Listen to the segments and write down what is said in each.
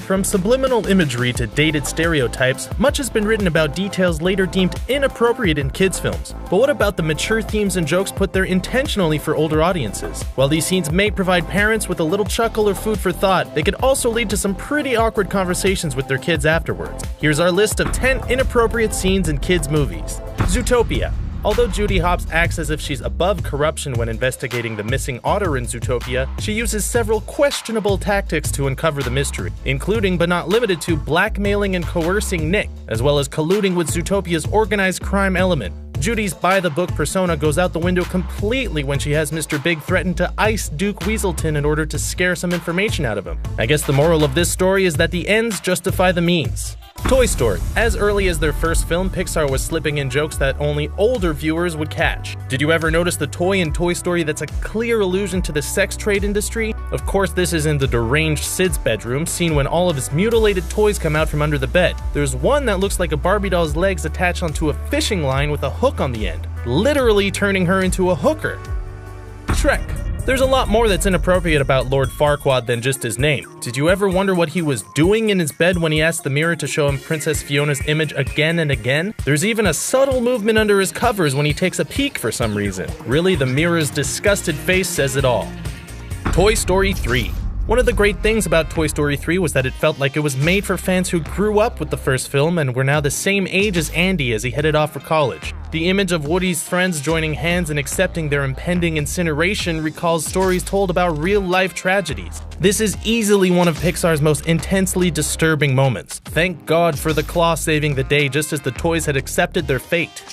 From subliminal imagery to dated stereotypes, much has been written about details later deemed inappropriate in kids' films. But what about the mature themes and jokes put there intentionally for older audiences? While these scenes may provide parents with a little chuckle or food for thought, they could also lead to some pretty awkward conversations with their kids afterwards. Here's our list of 10 inappropriate scenes in kids' movies. Zootopia. Although Judy Hopps acts as if she's above corruption when investigating the missing otter in Zootopia, she uses several questionable tactics to uncover the mystery, including but not limited to blackmailing and coercing Nick, as well as colluding with Zootopia's organized crime element. Judy's by-the-book persona goes out the window completely when she has Mr. Big threaten to ice Duke Weaselton in order to scare some information out of him. I guess the moral of this story is that the ends justify the means. Toy Story. As early as their first film, Pixar was slipping in jokes that only older viewers would catch. Did you ever notice the toy in Toy Story that's a clear allusion to the sex trade industry? Of course, this is in the deranged Sid's bedroom, seen when all of his mutilated toys come out from under the bed. There's one that looks like a Barbie doll's legs attached onto a fishing line with a hook on the end, literally turning her into a hooker. Shrek. There's a lot more that's inappropriate about Lord Farquaad than just his name. Did you ever wonder what he was doing in his bed when he asked the mirror to show him Princess Fiona's image again and again? There's even a subtle movement under his covers when he takes a peek for some reason. Really, the mirror's disgusted face says it all. Toy Story 3. One of the great things about Toy Story 3 was that it felt like it was made for fans who grew up with the first film and were now the same age as Andy as he headed off for college. The image of Woody's friends joining hands and accepting their impending incineration recalls stories told about real-life tragedies. This is easily one of Pixar's most intensely disturbing moments. Thank God for the claw saving the day just as the toys had accepted their fate.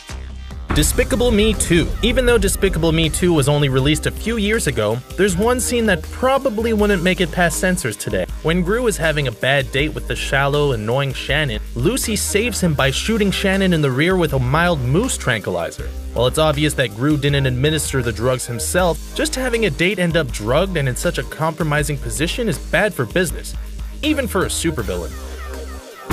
Despicable Me 2. Even though Despicable Me 2 was only released a few years ago, there's one scene that probably wouldn't make it past censors today. When Gru is having a bad date with the shallow, annoying Shannon, Lucy saves him by shooting Shannon in the rear with a mild moose tranquilizer. While it's obvious that Gru didn't administer the drugs himself, just having a date end up drugged and in such a compromising position is bad for business, even for a supervillain.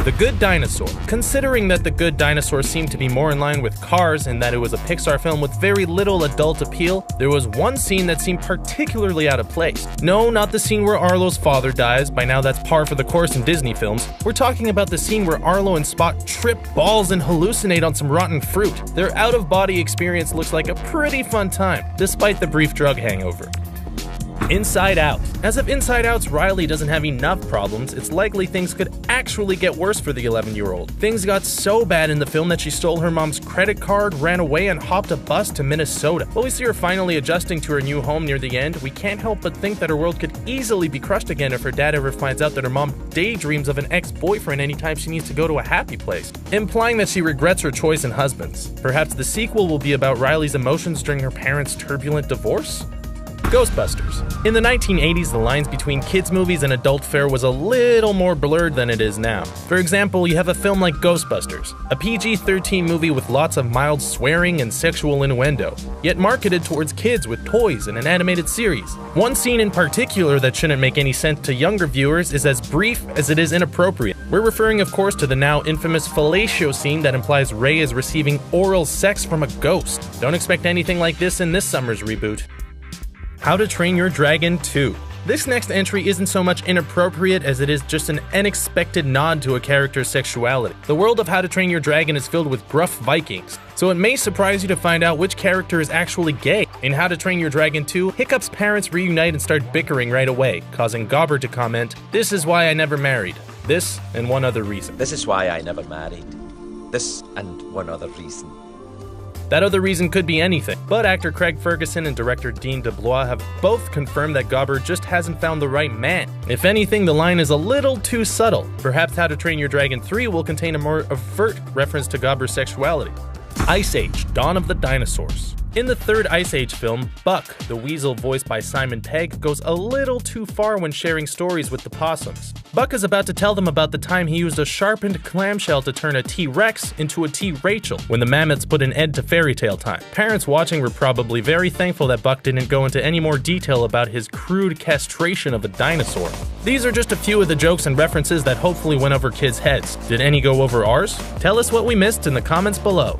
The Good Dinosaur. Considering that The Good Dinosaur seemed to be more in line with Cars and that it was a Pixar film with very little adult appeal, there was one scene that seemed particularly out of place. No, not the scene where Arlo's father dies, by now that's par for the course in Disney films. We're talking about the scene where Arlo and Spot trip balls and hallucinate on some rotten fruit. Their out-of-body experience looks like a pretty fun time, despite the brief drug hangover. Inside Out. As if Inside Out's Riley doesn't have enough problems, it's likely things could actually get worse for the 11-year-old. Things got so bad in the film that she stole her mom's credit card, ran away, and hopped a bus to Minnesota. While we see her finally adjusting to her new home near the end, we can't help but think that her world could easily be crushed again if her dad ever finds out that her mom daydreams of an ex-boyfriend anytime she needs to go to a happy place, implying that she regrets her choice in husbands. Perhaps the sequel will be about Riley's emotions during her parents' turbulent divorce? Ghostbusters. In the 1980s, the lines between kids' movies and adult fare was a little more blurred than it is now. For example, you have a film like Ghostbusters, a PG-13 movie with lots of mild swearing and sexual innuendo, yet marketed towards kids with toys and an animated series. One scene in particular that shouldn't make any sense to younger viewers is as brief as it is inappropriate. We're referring, of course, to the now infamous fellatio scene that implies Rey is receiving oral sex from a ghost. Don't expect anything like this in this summer's reboot. How to Train Your Dragon 2. This next entry isn't so much inappropriate as it is just an unexpected nod to a character's sexuality. The world of How to Train Your Dragon is filled with gruff Vikings, so it may surprise you to find out which character is actually gay. In How to Train Your Dragon 2, Hiccup's parents reunite and start bickering right away, causing Gobber to comment, "This is why I never married. This and one other reason." This is why I never married. This and one other reason. That other reason could be anything, but actor Craig Ferguson and director Dean DeBlois have both confirmed that Gobber just hasn't found the right man. If anything, the line is a little too subtle. Perhaps How to Train Your Dragon 3 will contain a more overt reference to Gobber's sexuality. Ice Age: Dawn of the Dinosaurs. In the third Ice Age film, Buck, the weasel voiced by Simon Pegg, goes a little too far when sharing stories with the possums. Buck is about to tell them about the time he used a sharpened clamshell to turn a T-Rex into a T-Rachel when the mammoths put an end to fairy tale time. Parents watching were probably very thankful that Buck didn't go into any more detail about his crude castration of a dinosaur. These are just a few of the jokes and references that hopefully went over kids' heads. Did any go over ours? Tell us what we missed in the comments below.